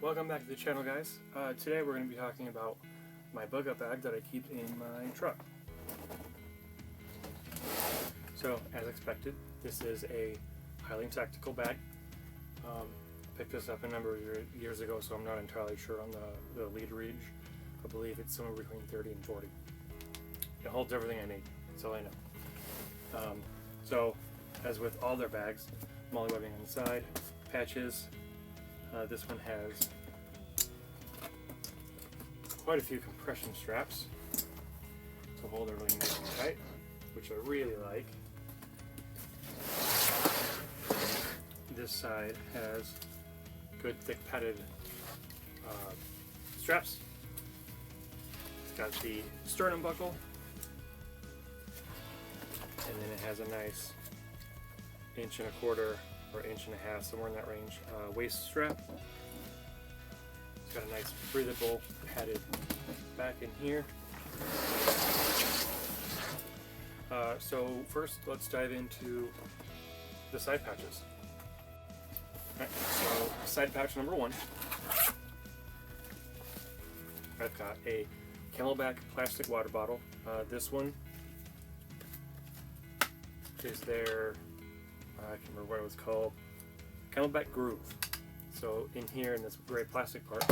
Welcome back to the channel, guys. Today we're going to be talking about my bug out bag that I keep in my truck. So, as expected, this is a highly tactical bag. Picked this up a number of years ago, so I'm not entirely sure on the lead range. I believe it's somewhere between 30 and 40. It holds everything I need, that's all I know. So, as with all their bags, MOLLE webbing on the side, patches. This one has quite a few compression straps to hold everything nice and tight, which I really like. This side has good thick padded straps. It's got the sternum buckle, and then it has a nice 1.25 inches or 1.5 inches, somewhere in that range, waist strap. It's got a nice breathable padded back in here. So first, let's dive into the side pouches. Alright, so side pouch number one, I've got a Camelback plastic water bottle. This one is their, I can't remember what it was called, Camelback Groove. So in here, in this gray plastic part,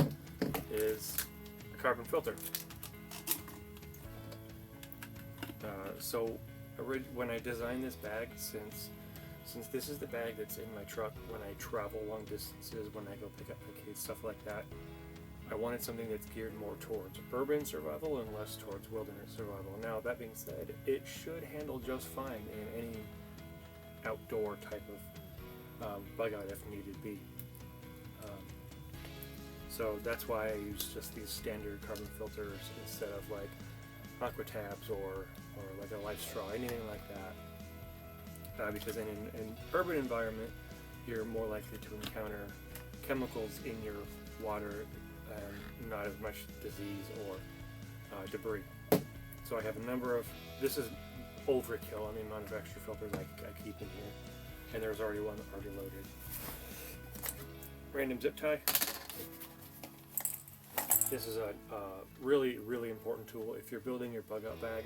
is a carbon filter. So when I designed this bag, since this is the bag that's in my truck when I travel long distances, when I go pick up my kids, stuff like that, I wanted something that's geared more towards urban survival and less towards wilderness survival. Now, that being said, it should handle just fine in any outdoor type of bug out if needed be. So that's why I use just these standard carbon filters instead of like aqua tabs or like a life straw, anything like that. Because in an urban environment, you're more likely to encounter chemicals in your water and not as much disease or debris. So I have a number of, this is overkill on the amount of extra filters I keep in here, and there's already one already loaded. Random zip tie. This is a really, really important tool if you're building your bug out bag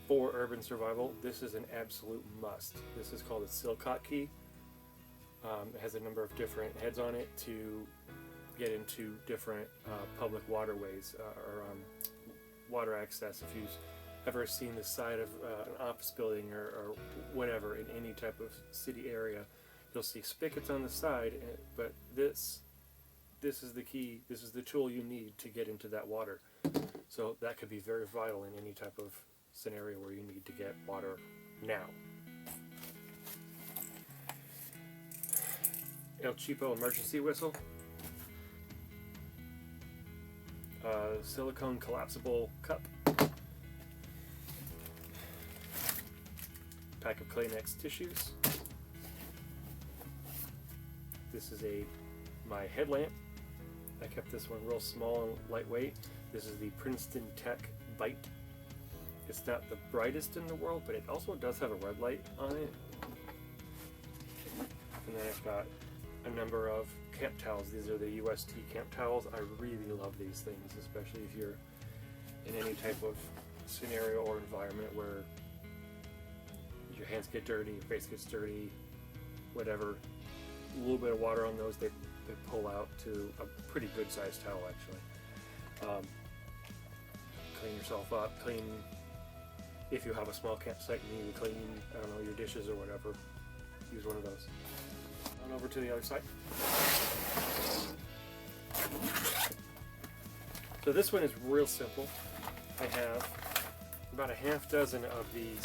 for urban survival. This is an absolute must. This is called a Silcott key. It has a number of different heads on it to get into different public waterways or water access. If you've ever seen the side of an office building or whatever in any type of city area, you'll see spigots on the side, but this is the key, this is the tool you need to get into that water. So that could be very vital in any type of scenario where you need to get water now. El Cheapo emergency whistle. Silicone collapsible cup. Pack of Kleenex tissues. This is my headlamp. I kept this one real small and lightweight. This is the Princeton Tech Bite. It's not the brightest in the world, but it also does have a red light on it. And then I've got a number of camp towels. These are the UST camp towels. I really love these things, especially if you're in any type of scenario or environment where your hands get dirty, your face gets dirty, whatever. A little bit of water on those, they pull out to a pretty good sized towel, actually. Clean yourself up, clean, if you have a small campsite and you need to clean, I don't know, your dishes or whatever, use one of those. On over to the other side. So this one is real simple. I have about a half dozen of these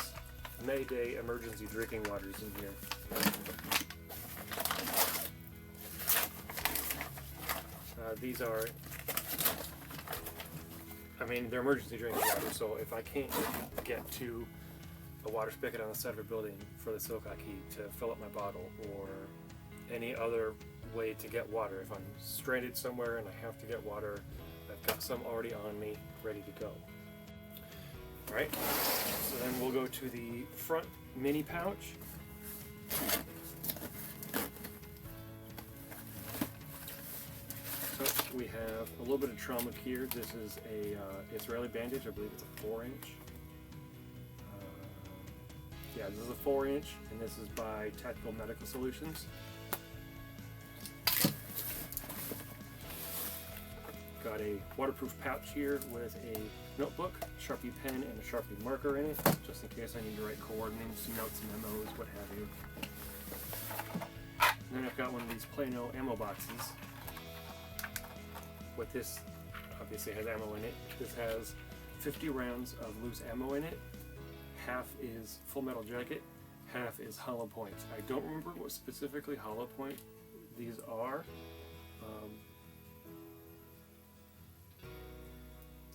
Mayday emergency drinking waters in here. These are, I mean, they're emergency drinking water, so if I can't get to a water spigot on the side of a building for the Silcott key to fill up my bottle, or any other way to get water, if I'm stranded somewhere and I have to get water, I've got some already on me, ready to go. Alright, so then we'll go to the front mini pouch. So we have a little bit of trauma gear. This is a Israeli bandage. I believe it's a 4-inch. Yeah, this is a 4-inch, and this is by Tactical Medical Solutions. Got a waterproof pouch here with a notebook, Sharpie pen, and a Sharpie marker in it, just in case I need to write coordinates, notes, memos, what have you. And then I've got one of these Plano ammo boxes. What this obviously has ammo in it. This has 50 rounds of loose ammo in it. Half is full metal jacket, half is hollow points. I don't remember what specifically hollow point these are.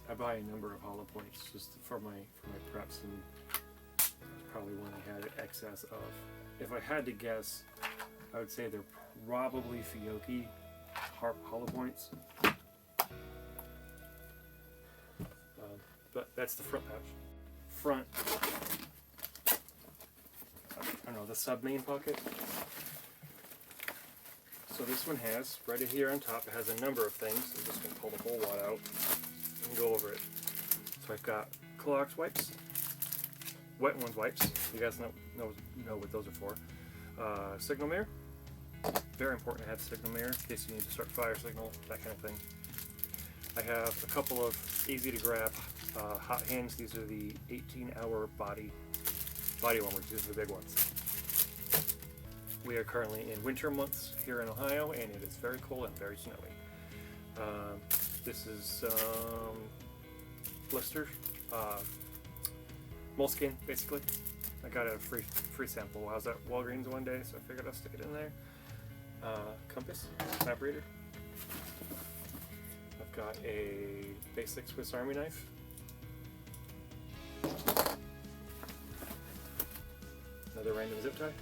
I buy a number of hollow points just for my preps, and that's probably one I had excess of. If I had to guess, I would say they're probably Fiocchi hollow points. But that's the front pouch. Front, I don't know, the sub main pocket. So this one has, right here on top, it has a number of things. I'm just going to pull the whole wad out and go over it. So I've got Clorox wipes, wet ones wipes. You guys know what those are for. Signal mirror. Very important to have a signal mirror in case you need to start fire signal, that kind of thing. I have a couple of easy to grab hot hands. These are the 18-hour body warmers. These are the big ones. We are currently in winter months here in Ohio, and it is very cold and very snowy. This is blister, moleskin, basically. I got a free sample while I was at Walgreens one day, so I figured I'd stick it in there. Compass, map reader. I've got a basic Swiss Army knife. Another random zip tie.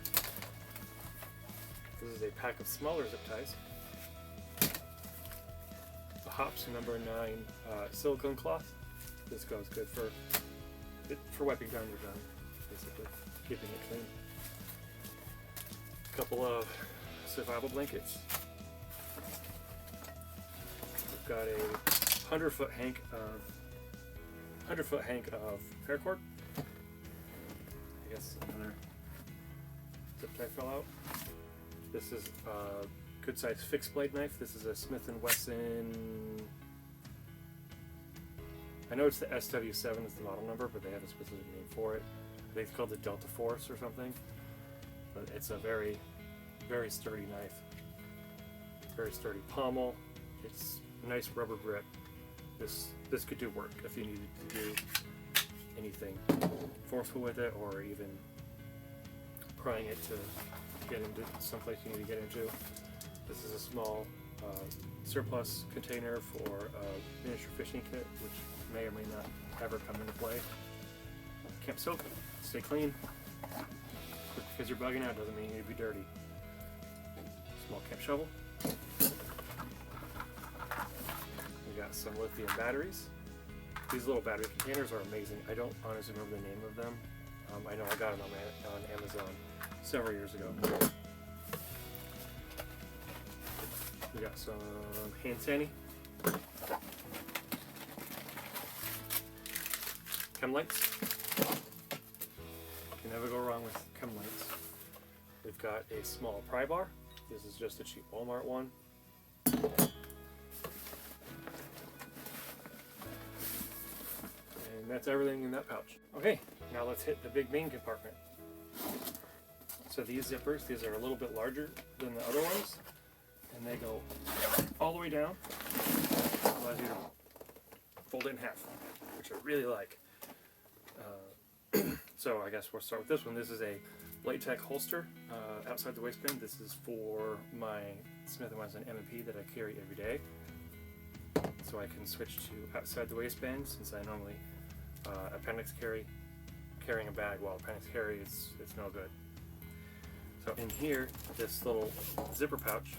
This is a pack of smaller zip ties. A Hops number 9 silicone cloth. This goes good for wiping down your gun, basically, keeping it clean. A couple of survival blankets. We've got a 100-foot hank of paracord. I guess another zip tie fell out. This is a good sized fixed blade knife. This is a Smith & Wesson. I know it's the SW7 is the model number, but they have a specific name for it. I think it's called the Delta Force or something. But it's a very, very sturdy knife. Very sturdy pommel. It's a nice rubber grip. This could do work if you needed to do anything forceful with it, or even prying it to get into someplace you need to get into. This is a small surplus container for a miniature fishing kit, which may or may not ever come into play. Camp soap, stay clean. Because you're bugging out doesn't mean you need to be dirty. Small camp shovel. We got some lithium batteries. These little battery containers are amazing. I don't honestly remember the name of them. I know I got them on Amazon several years ago. We got some hand sani. Chem lights. Can never go wrong with chem lights. We've got a small pry bar. This is just a cheap Walmart one. And that's everything in that pouch. Okay, now let's hit the big main compartment. So these zippers, these are a little bit larger than the other ones, and they go all the way down. Allows you to fold it in half, which I really like. So I guess we'll start with this one. This is a Light Tech holster outside the waistband. This is for my Smith & Wesson M&P that I carry every day. So I can switch to outside the waistband, since I normally appendix carrying a bag while appendix carry it's no good. So in here, this little zipper pouch,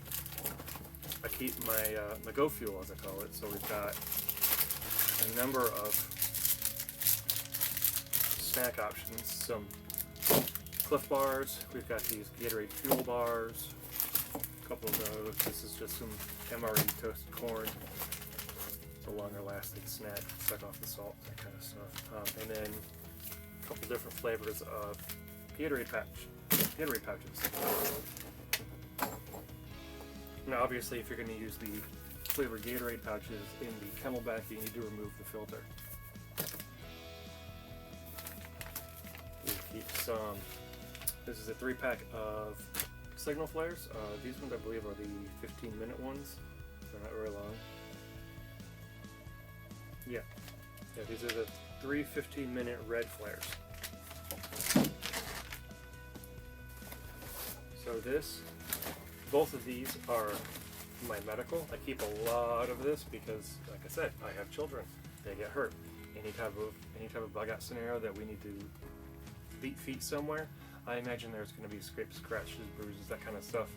I keep my my go fuel, as I call it. So we've got a number of snack options, some Cliff bars, we've got these Gatorade fuel bars, a couple of those. This is just some MRE toasted corn. It's a longer lasting snack, suck off the salt, that kind of stuff. And then a couple different flavors of Gatorade pouches. Now obviously if you're going to use the flavored Gatorade pouches in the Camelback, you need to remove the filter. We keep some, this is a 3-pack of signal flares. These ones I believe are the 15-minute ones. They're not very long. Yeah, these are the 3 15-minute red flares. So both of these are my medical. I keep a lot of this because, like I said, I have children. They get hurt. Any type of bug out scenario that we need to beat feet somewhere, I imagine there's going to be scrapes, scratches, bruises, that kind of stuff,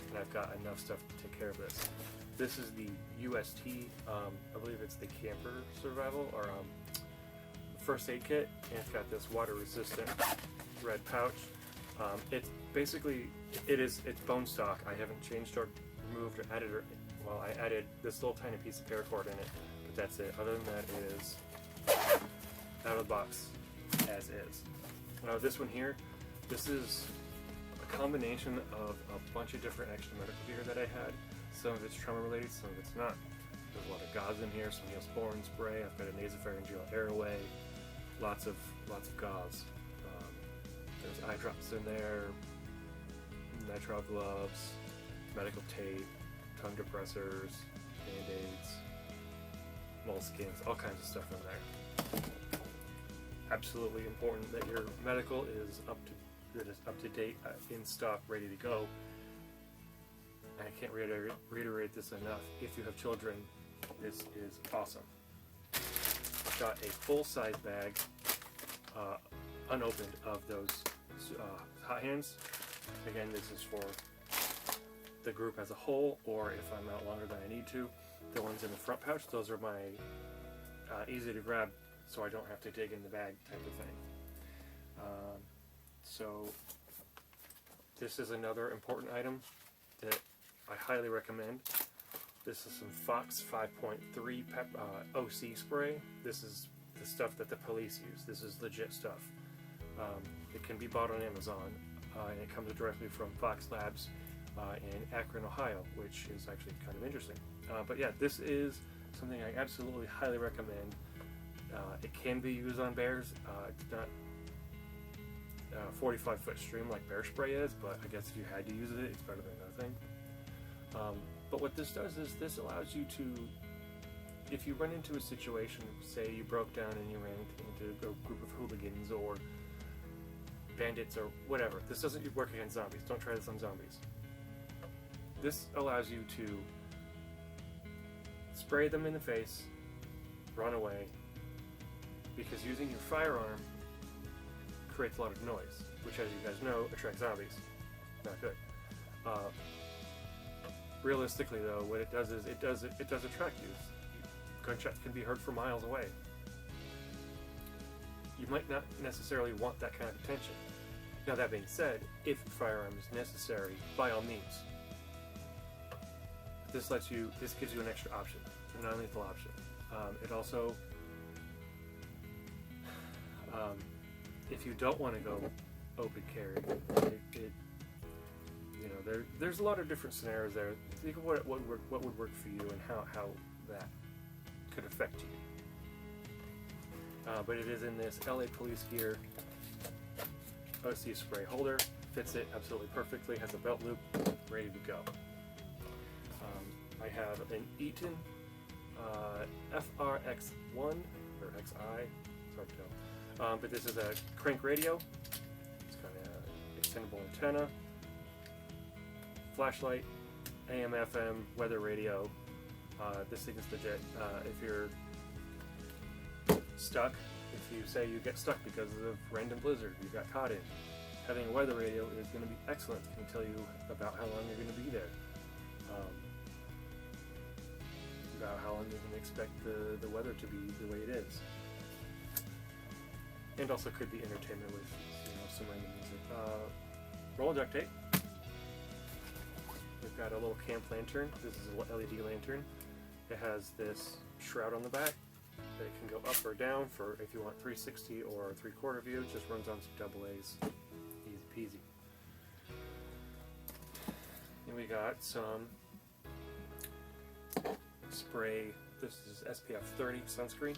and I've got enough stuff to take care of this. This is the UST, I believe it's the Camper Survival or First Aid Kit, and it's got this water resistant red pouch. It's basically, it's bone stock. I haven't changed or removed or added, I added this little tiny piece of paracord in it, but that's it. Other than that, it is out of the box as is. Now this one here, this is a combination of a bunch of different extra medical gear that I had. Some of it's trauma related, some of it's not. There's a lot of gauze in here, some Neosporin spray. I've got a nasopharyngeal airway, lots of gauze. There's eye drops in there, nitrile gloves, medical tape, tongue depressors, band-aids, moleskins, all kinds of stuff in there. Absolutely important that your medical is up to date, in stock, ready to go. I can't reiterate this enough. If you have children, this is awesome. I've got a full-size bag, unopened, of those hot hands. Again, this is for the group as a whole, or if I'm out longer than I need to. The ones in the front pouch, those are my easy to grab, so I don't have to dig in the bag type of thing. So this is another important item that I highly recommend. This is some Fox 5.3 OC spray. This is the stuff that the police use. This is legit stuff. It can be bought on Amazon, and it comes directly from Fox Labs in Akron, Ohio, which is actually kind of interesting. But yeah, this is something I absolutely highly recommend. It can be used on bears. It's not 45-foot stream like bear spray is, but I guess if you had to use it, it's better than nothing. But what this does is this allows you to, if you run into a situation, say you broke down and you ran into a group of hooligans or bandits or whatever. This doesn't work against zombies. Don't try this on zombies. This allows you to spray them in the face, run away, because using your firearm creates a lot of noise, which, as you guys know, attracts zombies. Not good. Realistically, though, what it does is it does attract you. Gunshots can be heard from miles away. You might not necessarily want that kind of attention. Now, that being said, if a firearm is necessary, by all means. This gives you an extra option, a non-lethal option. It also, if you don't want to go open carry, there's a lot of different scenarios there. Think of what would work for you and how that could affect you. But it is in this LA Police Gear OC spray holder. Fits it absolutely perfectly. Has a belt loop, ready to go. I have an Eaton FRX1 or XI. It's hard to tell. But this is a crank radio. It's got an extendable antenna, flashlight, AM, FM, weather radio. This thing is legit. If you're stuck, if you say you get stuck because of random blizzard you got caught in, having a weather radio is going to be excellent. It can tell you about how long you're going to be there, about how long you can expect the weather to be the way it is, and also could be entertainment with some random music. Roll of duct tape. With got a little camp lantern. This is an LED lantern. It has this shroud on the back that it can go up or down for if you want 360 or 3/4 view. It just runs on some double A's. Easy peasy. And we got some spray. This is SPF 30 sunscreen.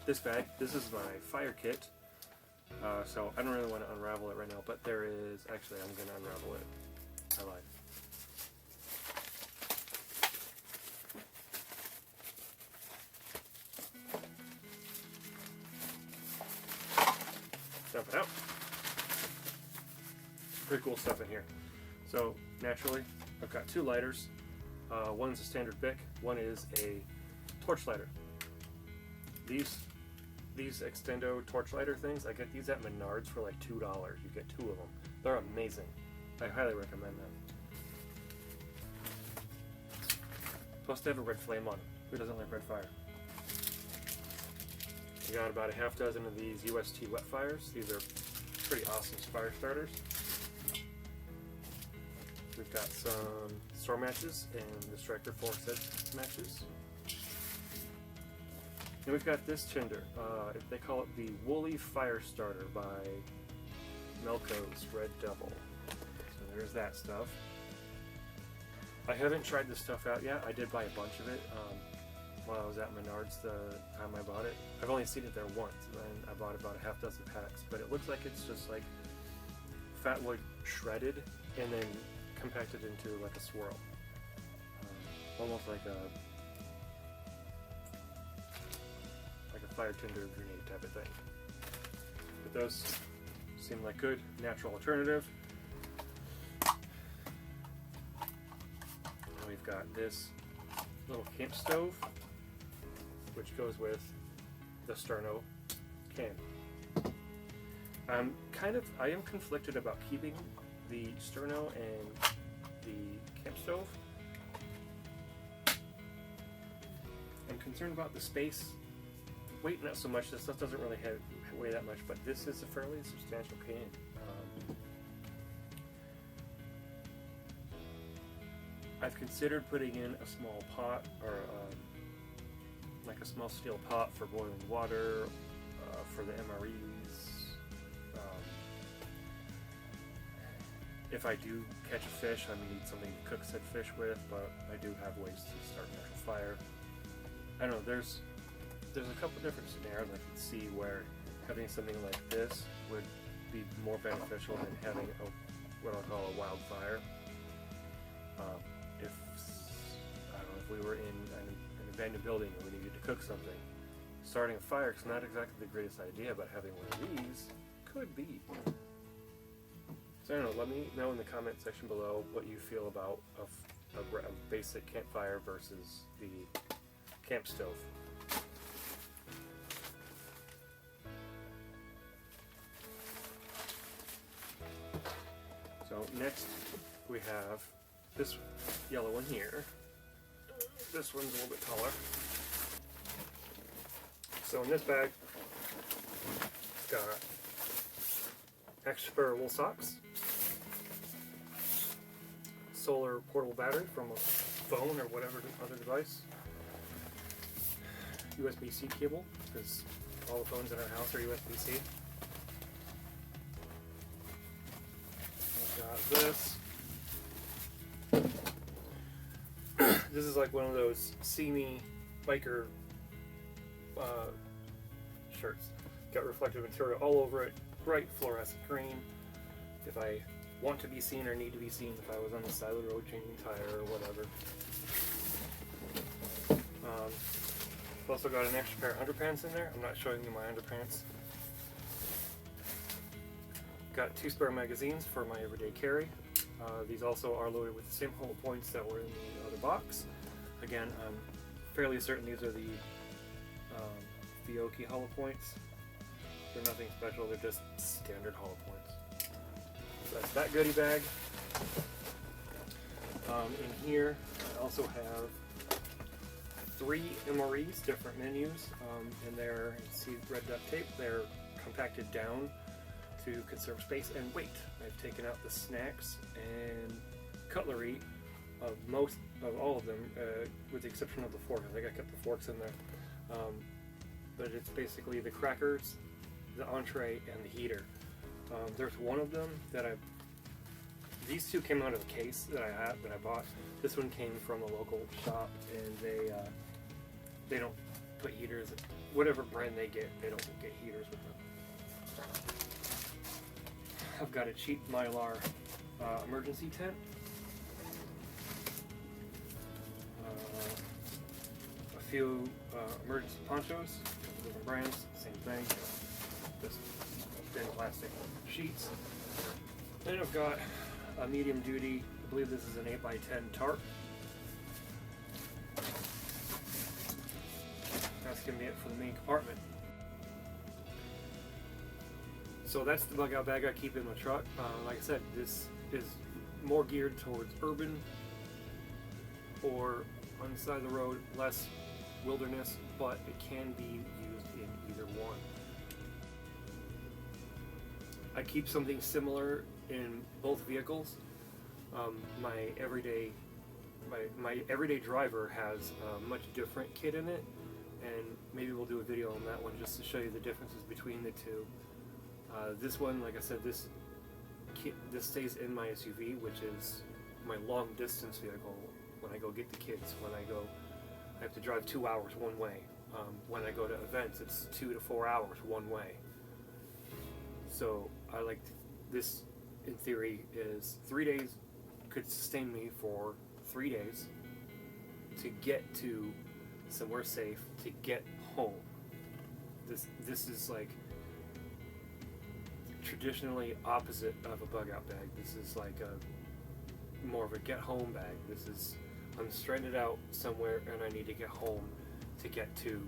This bag, this is my fire kit. So I don't really want to unravel it right now, but there is, actually I'm going to unravel it. I lied. Dump it out. Pretty cool stuff in here. So naturally, I've got 2 lighters. One's a standard Bic, one is a torch lighter. These extendo torch lighter things, I get these at Menards for like $2. You get 2 of them. They're amazing. I highly recommend them. Supposed to have a red flame on them. Who doesn't like red fire? We got about a half dozen of these UST wet fires. These are pretty awesome fire starters. We've got some store matches and the Striker 4-set matches. And we've got this tinder. They call it the Woolly Fire Starter by Melco's Red Devil. So there's that stuff. I haven't tried this stuff out yet. I did buy a bunch of it while I was at Menards the time I bought it. I've only seen it there once, and I bought about a half dozen packs. But it looks like it's just like fat wood shredded and then compacted into like a swirl, almost like a fire tinder grenade type of thing. But those seem like good natural alternative. And we've got this little camp stove, which goes with the Sterno can. I am conflicted about keeping the Sterno and the camp stove. I'm concerned about the space. Weight, not so much. This stuff doesn't really weigh that much, but this is a fairly substantial can. I've considered putting in a small pot or like a small steel pot for boiling water for the MREs. If I do catch a fish, I may need something to cook said fish with, but I do have ways to start natural fire. I don't know, there's a couple different scenarios I can see where having something like this would be more beneficial than having what I'll call a wildfire. If we were in an abandoned building and we needed to cook something, starting a fire is not exactly the greatest idea, but having one of these could be. So I don't know, let me know in the comment section below what you feel about a basic campfire versus the camp stove. So next we have this yellow one here. This one's a little bit taller. So in this bag, it's got extra pair of wool socks, solar portable battery from a phone or whatever other device, USB-C cable, because all the phones in our house are USB-C. I've got this. This is like one of those See Me biker shirts. Got reflective material all over it, bright fluorescent green. If I want to be seen or need to be seen, if I was on the side of the road changing tire or whatever. I've also got an extra pair of underpants in there. I'm not showing you my underpants. Got 2 spare magazines for my everyday carry. These also are loaded with the same hollow points that were in the other box. Again, I'm fairly certain these are the Fiocchi hollow points. They're nothing special, they're just standard hollow points. So that's that goodie bag. In here, I also have 3 MREs, different menus, and they're, you see red duct tape, they're compacted down to conserve space and weight. I've taken out the snacks and cutlery of all of them, with the exception of the forks. I think I kept the forks in there. But it's basically the crackers, the entree, and the heater. There's one of them that these two came out of a case that I bought. This one came from a local shop, and they don't put heaters. Whatever brand they get, they don't get heaters with them. I've got a cheap Mylar emergency tent. A few emergency ponchos, different brands, same thing. Just thin plastic sheets. Then I've got a medium duty, I believe this is an 8x10 tarp. That's going to be it for the main compartment. So that's the bug out bag I keep in my truck. Like I said, this is more geared towards urban or on the side of the road, less wilderness, but it can be used in either one. I keep something similar in both vehicles. My everyday driver has a much different kit in it, and maybe we'll do a video on that one just to show you the differences between the two. This one, like I said, this stays in my SUV, which is my long distance vehicle. When I go get the kids, I have to drive 2 hours one way. When I go to events, it's 2 to 4 hours one way. So I like this. In theory, is 3 days could sustain me for 3 days to get to somewhere safe, to get home. This is like traditionally opposite of a bug out bag. This is like more of a get home bag. This is, I'm stranded out somewhere and I need to get home to get to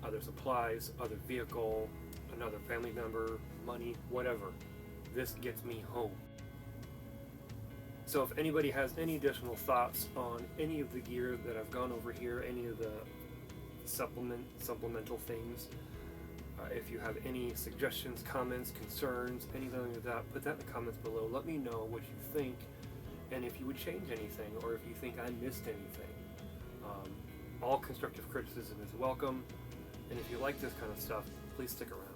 other supplies, other vehicle, another family member, money, whatever. This gets me home. So if anybody has any additional thoughts on any of the gear that I've gone over here, any of the supplemental things, if you have any suggestions, comments, concerns, anything like that, put that in the comments below. Let me know what you think, and if you would change anything, or if you think I missed anything. All constructive criticism is welcome, and if you like this kind of stuff, please stick around.